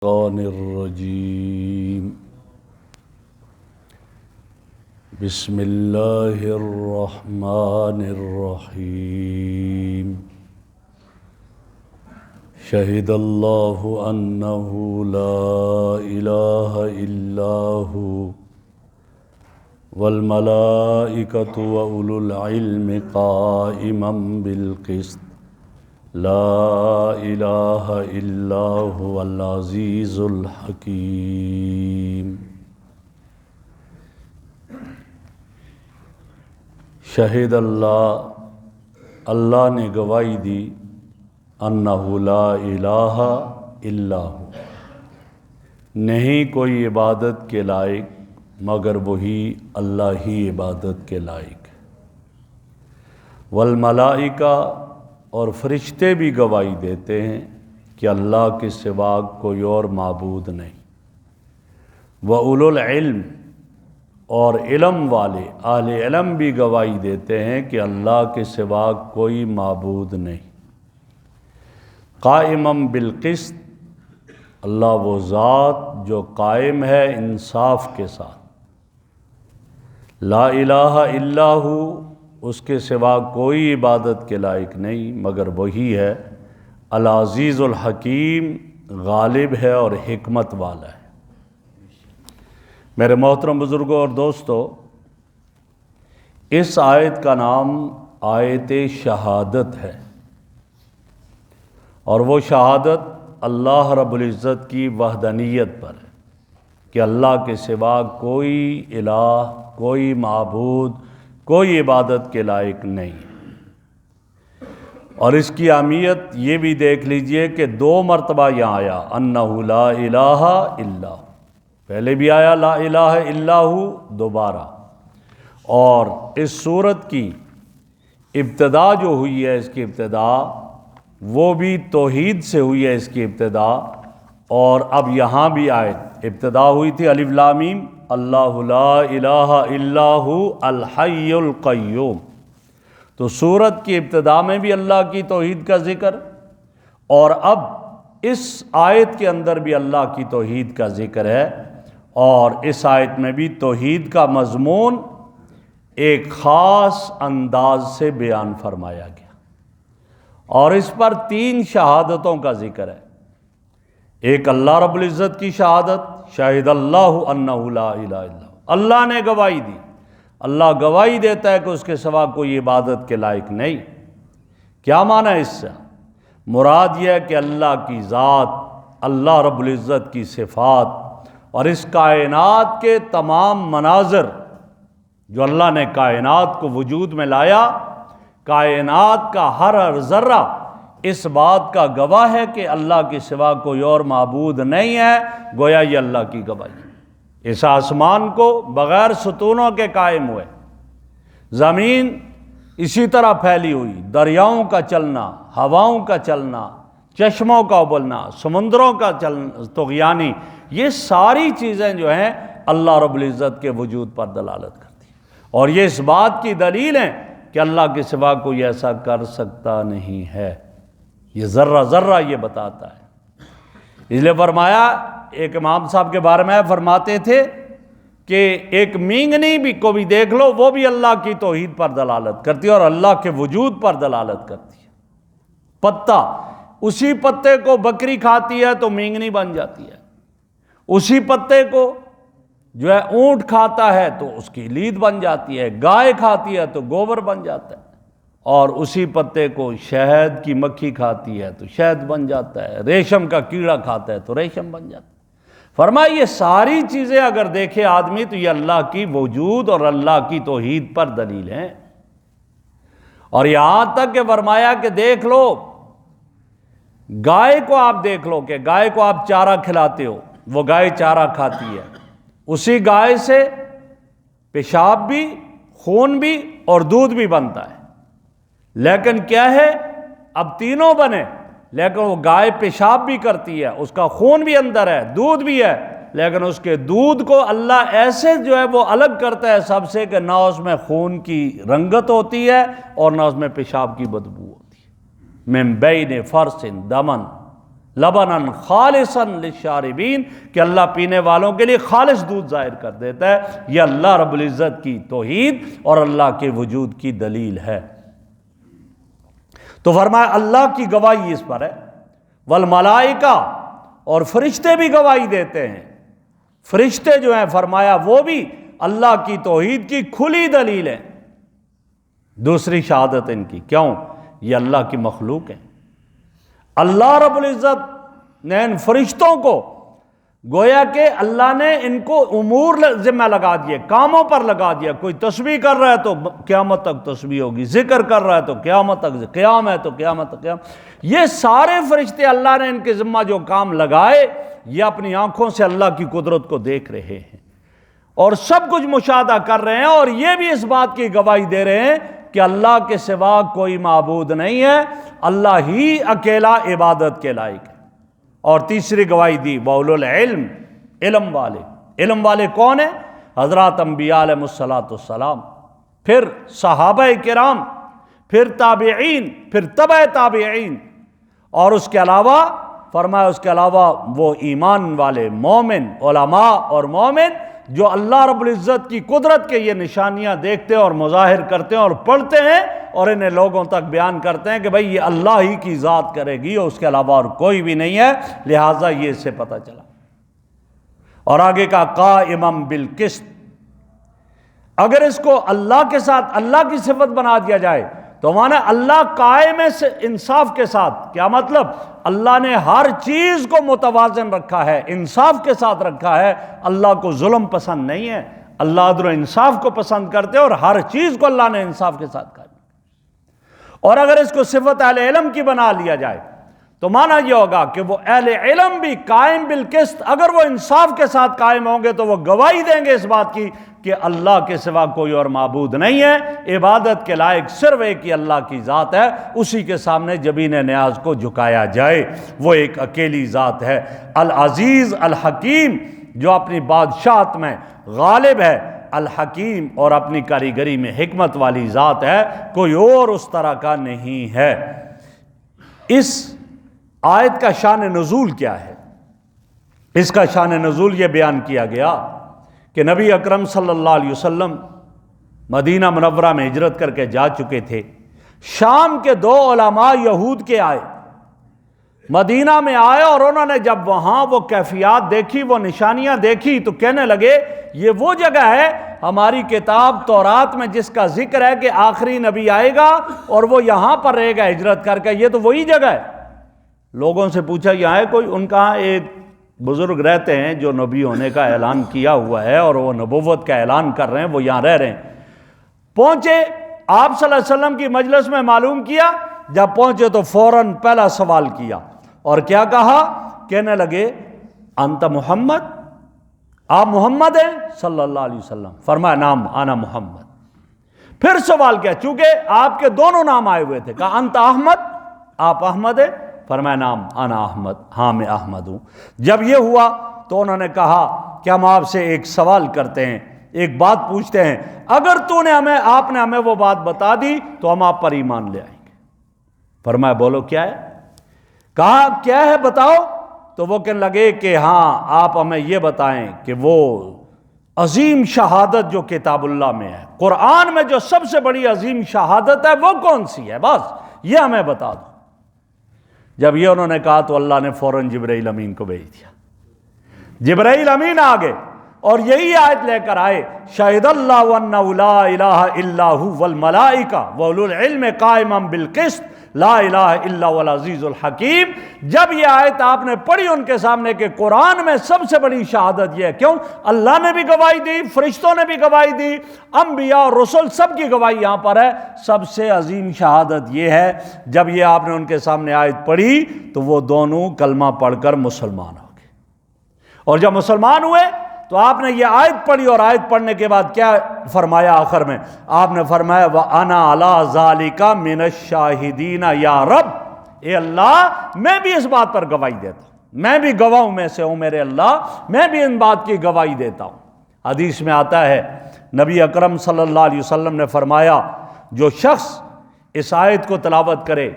الشیطان الرجیم بسم اللہ الرحمن الرحیم شہد اللہ انہ لا الہ الا ھو والملائکۃ واولو العلم قائما بالقسط لا الہ الا ھو العزیز الحکیم۔ شہد اللہ نے گواہی دی انہ لا الہ الا ھو، نہیں کوئی عبادت کے لائق مگر وہی اللہ ہی عبادت کے لائق ہے۔ والملائکہ، اور فرشتے بھی گواہی دیتے ہیں کہ اللہ کے سوا کوئی اور معبود نہیں۔ وَأُولُو الْعِلْمِ، اور علم والے اہل علم بھی گواہی دیتے ہیں کہ اللہ کے سوا کوئی معبود نہیں۔ قائمًا بالقسط، اللہ وہ ذات جو قائم ہے انصاف کے ساتھ۔ لا الہ الا ھو، اس کے سوا کوئی عبادت کے لائق نہیں مگر وہی ہے۔ العزیز الحکیم، غالب ہے اور حکمت والا ہے۔ میرے محترم بزرگوں اور دوستو، اس آیت کا نام آیت شہادت ہے، اور وہ شہادت اللہ رب العزت کی وحدانیت پر ہے کہ اللہ کے سوا کوئی الہ، کوئی معبود، کوئی عبادت کے لائق نہیں۔ اور اس کی اہمیت یہ بھی دیکھ لیجئے کہ 2 مرتبہ یہاں آیا انہ لا الہ الا ھو، پہلے بھی آیا لا الہ الا ھو دوبارہ۔ اور اس سورت کی ابتدا جو ہوئی ہے، اس کی ابتدا وہ بھی توحید سے ہوئی ہے، اس کی ابتدا۔ اور اب یہاں بھی آیت ابتدا ہوئی تھی الف لام میم، اللہ لا الہ الا ھو الحی القیوم۔ تو سورت کی ابتدا میں بھی اللہ کی توحید کا ذکر، اور اب اس آیت کے اندر بھی اللہ کی توحید کا ذکر ہے۔ اور اس آیت میں بھی توحید کا مضمون ایک خاص انداز سے بیان فرمایا گیا، اور اس پر 3 شہادتوں کا ذکر ہے۔ ایک اللہ رب العزت کی شہادت، شاہد اللہ انہ لا الہ الا ھو، اللہ نے گواہی دی، اللہ گواہی دیتا ہے کہ اس کے سوا کوئی عبادت کے لائق نہیں۔ کیا معنی ہے اس سے؟ مراد یہ ہے کہ اللہ کی ذات، اللہ رب العزت کی صفات اور اس کائنات کے تمام مناظر جو اللہ نے کائنات کو وجود میں لایا، کائنات کا ہر ذرہ اس بات کا گواہ ہے کہ اللہ کے سوا کوئی اور معبود نہیں ہے۔ گویا یہ اللہ کی گواہی۔ اس آسمان کو بغیر ستونوں کے قائم ہوئے، زمین اسی طرح پھیلی ہوئی، دریاؤں کا چلنا، ہواؤں کا چلنا، چشموں کا ابلنا، سمندروں کا چلنا، طغیانی، یہ ساری چیزیں جو ہیں اللہ رب العزت کے وجود پر دلالت کرتی ہیں، اور یہ اس بات کی دلیل ہیں کہ اللہ کے سوا کوئی ایسا کر سکتا نہیں ہے۔ یہ ذرہ ذرہ یہ بتاتا ہے۔ اس لیے فرمایا، ایک امام صاحب کے بارے میں فرماتے تھے کہ ایک مینگنی بھی کو بھی دیکھ لو، وہ بھی اللہ کی توحید پر دلالت کرتی ہے اور اللہ کے وجود پر دلالت کرتی ہے۔ پتا، اسی پتے کو بکری کھاتی ہے تو مینگنی بن جاتی ہے، اسی پتے کو جو ہے اونٹ کھاتا ہے تو اس کی لید بن جاتی ہے، گائے کھاتی ہے تو گوبر بن جاتا ہے، اور اسی پتے کو شہد کی مکھی کھاتی ہے تو شہد بن جاتا ہے، ریشم کا کیڑا کھاتا ہے تو ریشم بن جاتا ہے۔ فرمایا یہ ساری چیزیں اگر دیکھے آدمی تو یہ اللہ کی وجود اور اللہ کی توحید پر دلیل ہیں۔ اور یہاں تک کہ فرمایا کہ دیکھ لو، گائے کو آپ دیکھ لو کہ گائے کو آپ چارہ کھلاتے ہو، وہ گائے چارہ کھاتی ہے، اسی گائے سے پیشاب بھی، خون بھی اور دودھ بھی بنتا ہے۔ لیکن کیا ہے، اب تینوں بنے، لیکن وہ گائے پیشاب بھی کرتی ہے، اس کا خون بھی اندر ہے، دودھ بھی ہے، لیکن اس کے دودھ کو اللہ ایسے جو ہے وہ الگ کرتا ہے سب سے کہ نہ اس میں خون کی رنگت ہوتی ہے اور نہ اس میں پیشاب کی بدبو ہوتی ہے۔ من بین فرث دمن لبنن خالصا للشاربین، کہ اللہ پینے والوں کے لیے خالص دودھ ظاہر کر دیتا ہے۔ یہ اللہ رب العزت کی توحید اور اللہ کے وجود کی دلیل ہے۔ تو فرمایا اللہ کی گواہی اس پر ہے، والملائکہ، اور فرشتے بھی گواہی دیتے ہیں۔ فرشتے جو ہیں فرمایا وہ بھی اللہ کی توحید کی کھلی دلیل ہے۔ دوسری شہادت ان کی، کیوں؟ یہ اللہ کی مخلوق ہیں۔ اللہ رب العزت نے ان فرشتوں کو گویا کہ اللہ نے ان کو امور ذمہ لگا دیے، کاموں پر لگا دیا۔ کوئی تسبیح کر رہا ہے تو قیامت تک تسبیح ہوگی، ذکر کر رہا ہے تو قیامت تک، قیام ہے تو قیامت تک قیام۔ یہ سارے فرشتے اللہ نے ان کے ذمہ جو کام لگائے، یہ اپنی آنکھوں سے اللہ کی قدرت کو دیکھ رہے ہیں اور سب کچھ مشاہدہ کر رہے ہیں، اور یہ بھی اس بات کی گواہی دے رہے ہیں کہ اللہ کے سوا کوئی معبود نہیں ہے، اللہ ہی اکیلا عبادت کے لائق ہے۔ اور تیسری گواہی دی وَأُولُو الْعِلْمِ، علم والے کون ہیں؟ حضرات انبیاء علیہ السلام، پھر صحابہ کرام، پھر تابعین، پھر تبع تابعین، اور اس کے علاوہ فرمایا اس کے علاوہ وہ ایمان والے مومن، علماء اور مومن جو اللہ رب العزت کی قدرت کے یہ نشانیاں دیکھتے ہیں اور مظاہر کرتے ہیں اور پڑھتے ہیں اور انہیں لوگوں تک بیان کرتے ہیں کہ بھئی یہ اللہ ہی کی ذات کرے گی اور اس کے علاوہ اور کوئی بھی نہیں ہے، لہٰذا یہ اس سے پتہ چلا۔ اور آگے کا قائما بالقسط، اگر اس کو اللہ کے ساتھ اللہ کی صفت بنا دیا جائے تو مانا اللہ قائم ہے انصاف کے ساتھ۔ کیا مطلب؟ اللہ نے ہر چیز کو متوازن رکھا ہے، انصاف کے ساتھ رکھا ہے۔ اللہ کو ظلم پسند نہیں ہے، اللہ عدل و انصاف کو پسند کرتے ہیں، اور ہر چیز کو اللہ نے انصاف کے ساتھ کہا۔ اور اگر اس کو صفت اہل علم کی بنا لیا جائے تو مانا یہ ہوگا کہ وہ اہل علم بھی قائم بالقسط، اگر وہ انصاف کے ساتھ قائم ہوں گے تو وہ گواہی دیں گے اس بات کی کہ اللہ کے سوا کوئی اور معبود نہیں ہے، عبادت کے لائق صرف ایک ہی اللہ کی ذات ہے، اسی کے سامنے جبین نیاز کو جھکایا جائے، وہ ایک اکیلی ذات ہے۔ العزیز الحکیم، جو اپنی بادشاہت میں غالب ہے، الحکیم، اور اپنی کاریگری میں حکمت والی ذات ہے، کوئی اور اس طرح کا نہیں ہے۔ اس آیت کا شان نزول کیا ہے؟ اس کا شان نزول یہ بیان کیا گیا کہ نبی اکرم صلی اللہ علیہ وسلم مدینہ منورہ میں ہجرت کر کے جا چکے تھے۔ شام کے دو علماء یہود کے آئے، مدینہ میں آئے، اور انہوں نے جب وہاں وہ کیفیات دیکھی، وہ نشانیاں دیکھی، تو کہنے لگے یہ وہ جگہ ہے ہماری کتاب تورات میں جس کا ذکر ہے کہ آخری نبی آئے گا اور وہ یہاں پر رہے گا ہجرت کر کے، یہ تو وہی جگہ ہے۔ لوگوں سے پوچھا یہاں ہے کوئی؟ ان کا ایک بزرگ رہتے ہیں جو نبی ہونے کا اعلان کیا ہوا ہے اور وہ نبوت کا اعلان کر رہے ہیں، وہ یہاں رہ رہے ہیں۔ پہنچے آپ صلی اللہ علیہ وسلم کی مجلس میں، معلوم کیا، جب پہنچے تو فوراً پہلا سوال کیا، اور کیا کہا؟ کہنے لگے انت محمد، آپ محمد ہیں صلی اللہ علیہ وسلم؟ فرمایا نام انا محمد۔ پھر سوال کیا، چونکہ آپ کے دونوں نام آئے ہوئے تھے، کہا انت احمد، آپ احمد ہیں؟ فرمایا نام انا احمد، ہاں میں احمد ہوں۔ جب یہ ہوا تو انہوں نے کہا کہ ہم آپ سے ایک سوال کرتے ہیں، ایک بات پوچھتے ہیں، اگر آپ نے ہمیں وہ بات بتا دی تو ہم آپ پر ایمان لے آئیں گے۔ فرمایا بولو کیا ہے؟ کہا کیا ہے بتاؤ؟ تو وہ کہنے لگے کہ ہاں آپ ہمیں یہ بتائیں کہ وہ عظیم شہادت جو کتاب اللہ میں ہے، قرآن میں جو سب سے بڑی عظیم شہادت ہے وہ کون سی ہے، بس یہ ہمیں بتا دو۔ جب یہ انہوں نے کہا تو اللہ نے فوراً جبرائیل امین کو بھیج دیا۔ جبرائیل امین آگے اور یہی آیت لے کر آئے، شہد اللہ انہ لا الہ الا هو والملائکہ واولو العلم قائما بالقسط لا الہ الا هو العزیز الحکیم۔ جب یہ آیت آپ نے پڑھی ان کے سامنے کہ قرآن میں سب سے بڑی شہادت یہ ہے، کیوں؟ اللہ نے بھی گواہی دی، فرشتوں نے بھی گواہی دی، انبیاء اور رسل سب کی گواہی یہاں پر ہے، سب سے عظیم شہادت یہ ہے۔ جب یہ آپ نے ان کے سامنے آیت پڑھی تو وہ دونوں کلمہ پڑھ کر مسلمان ہو گئے، اور جب مسلمان ہوئے تو آپ نے یہ آیت پڑھی، اور آیت پڑھنے کے بعد کیا فرمایا آخر میں؟ آپ نے فرمایا وَأَنَا عَلَىٰ ذَلِكَ مِنَ الشَّاهِدِينَ، یا رب، اے اللہ میں بھی اس بات پر گواہی دیتا ہوں، میں بھی گواہوں میں سے ہوں میرے اللہ، میں بھی ان بات کی گواہی دیتا ہوں۔ حدیث میں آتا ہے نبی اکرم صلی اللہ علیہ وسلم نے فرمایا جو شخص اس آیت کو تلاوت کرے،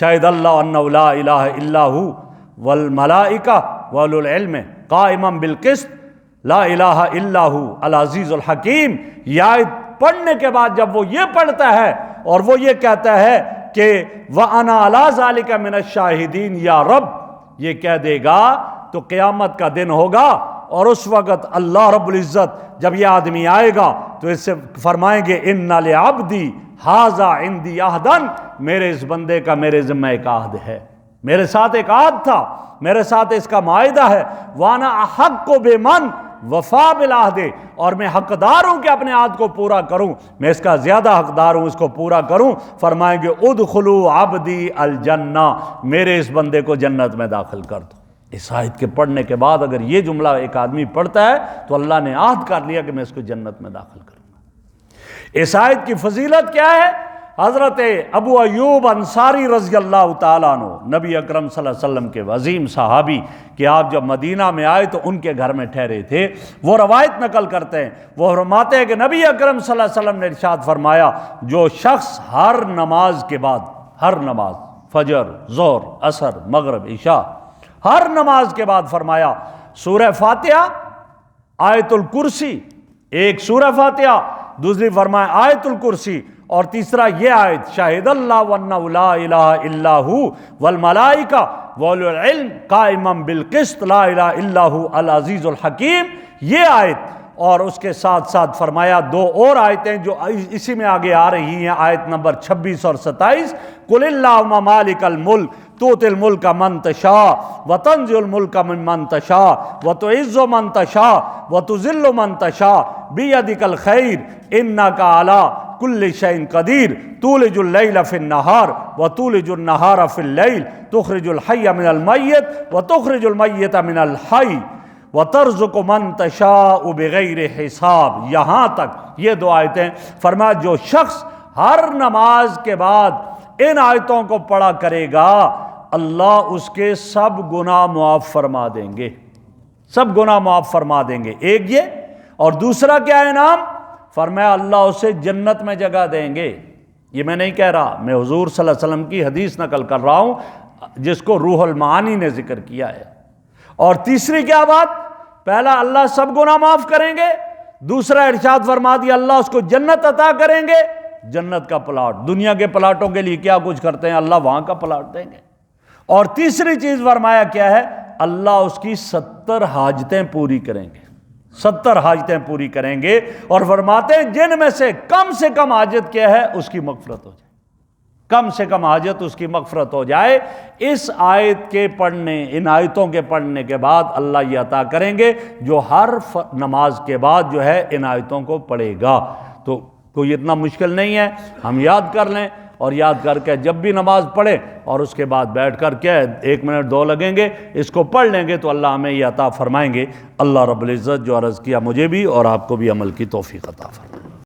شاہد اللہ انہ لا الہ الا ہو والملائکہ واولو العلم قائما بالقسط لا الہ الا ہو العزیز الحکیم. یہ آیت پڑھنے کے بعد جب وہ یہ پڑھتا ہے اور وہ یہ کہتا ہے کہ وَأَنَا عَلَىٰ ذَلِكَ مِنَ الشَّاهِدِينَ یا رب، یہ کہہ دے گا تو قیامت کا دن ہوگا، اور اس وقت اللہ رب العزت جب یہ آدمی آئے گا تو اس سے فرمائیں گے اِنَّ لِعَبْدِي هَذَا عِنْدِي عَهْدًا، میرے اس بندے کا میرے ذمہ ایک عہد ہے، میرے ساتھ ایک عہد تھا، میرے ساتھ اس کا معاہدہ ہے. وَأَنَا أَحَقُّ بِمَنْ وفا بالعہد، اور میں حقدار ہوں کہ اپنے عہد کو پورا کروں، میں اس کا زیادہ حقدار ہوں، اس کو پورا کروں. فرمائیں گے ادخلوا عبدی الجنہ، میرے اس بندے کو جنت میں داخل کر دو. اس آیت کے پڑھنے کے بعد اگر یہ جملہ ایک آدمی پڑھتا ہے تو اللہ نے عہد کر لیا کہ میں اس کو جنت میں داخل کروں گا. اس آیت کی فضیلت کیا ہے؟ حضرت ابو ایوب انصاری رضی اللہ تعالیٰ عنہ، نبی اکرم صلی اللہ علیہ وسلم کے عظیم صحابی، کہ آپ جب مدینہ میں آئے تو ان کے گھر میں ٹھہرے تھے. وہ روایت نقل کرتے ہیں، وہ فرماتے ہیں کہ نبی اکرم صلی اللہ علیہ وسلم نے ارشاد فرمایا، جو شخص ہر نماز کے بعد، ہر نماز فجر، ظہر، عصر، مغرب، عشاء، ہر نماز کے بعد فرمایا سورہ فاتحہ، آیت الکرسی، ایک سورہ فاتحہ، دوسری فرمایا آیت الکرسی، اور تیسرا یہ آیت شاہد اللہ وانہ لا الہ الا ہو والملائکہ واولو العلم قائما بالقسط لا الہ الا ہو العزیز الحکیم، یہ آیت. اور اس کے ساتھ ساتھ فرمایا دو اور آیتیں جو اسی میں آگے آ رہی ہیں، آیت نمبر 26 اور 27، قل اللہم مالک الملک تؤتی الملک من تشاء وتنزع الملک ممن تشاء وتعز من تشاء وتذل من تشاء بیدک الخیر انک علی کل شیء قدیر تولج اللیل فی النہار وتولج النہار فی اللیل تخرج الحی من المیت وتخرج المیت من الحی وترزق من تشاء بغیر حساب. یہاں تک یہ دو آیتیں. فرمایا جو شخص ہر نماز کے بعد ان آیتوں کو پڑھا کرے گا اللہ اس کے سب گناہ معاف فرما دیں گے، سب گناہ معاف فرما دیں گے. ایک یہ، اور دوسرا کیا انعام؟ فرمایا اللہ اسے جنت میں جگہ دیں گے. یہ میں نہیں کہہ رہا، میں حضور صلی اللہ علیہ وسلم کی حدیث نقل کر رہا ہوں جس کو روح المعانی نے ذکر کیا ہے. اور تیسری کیا بات؟ پہلا اللہ سب گناہ معاف کریں گے، دوسرا ارشاد فرما دیا اللہ اس کو جنت عطا کریں گے، جنت کا پلاٹ. دنیا کے پلاٹوں کے لیے کیا کچھ کرتے ہیں، اللہ وہاں کا پلاٹ دیں گے. اور تیسری چیز فرمایا کیا ہے؟ اللہ اس کی 70 حاجتیں پوری کریں گے، 70 حاجتیں پوری کریں گے. اور فرماتے ہیں جن میں سے کم حاجت کیا ہے اس کی مغفرت ہو جائے، کم سے کم حاجت اس کی مغفرت ہو جائے. اس آیت کے پڑھنے، ان آیتوں کے پڑھنے کے بعد اللہ یہ عطا کریں گے جو ہر نماز کے بعد جو ہے ان آیتوں کو پڑھے گا. تو کوئی اتنا مشکل نہیں ہے، ہم یاد کر لیں، اور یاد کر کے جب بھی نماز پڑھیں اور اس کے بعد بیٹھ کر کے 1 منٹ 2 لگیں گے اس کو پڑھ لیں گے تو اللہ ہمیں یہ عطا فرمائیں گے. اللہ رب العزت جو عرض کیا مجھے بھی اور آپ کو بھی عمل کی توفیق عطا فرمائے.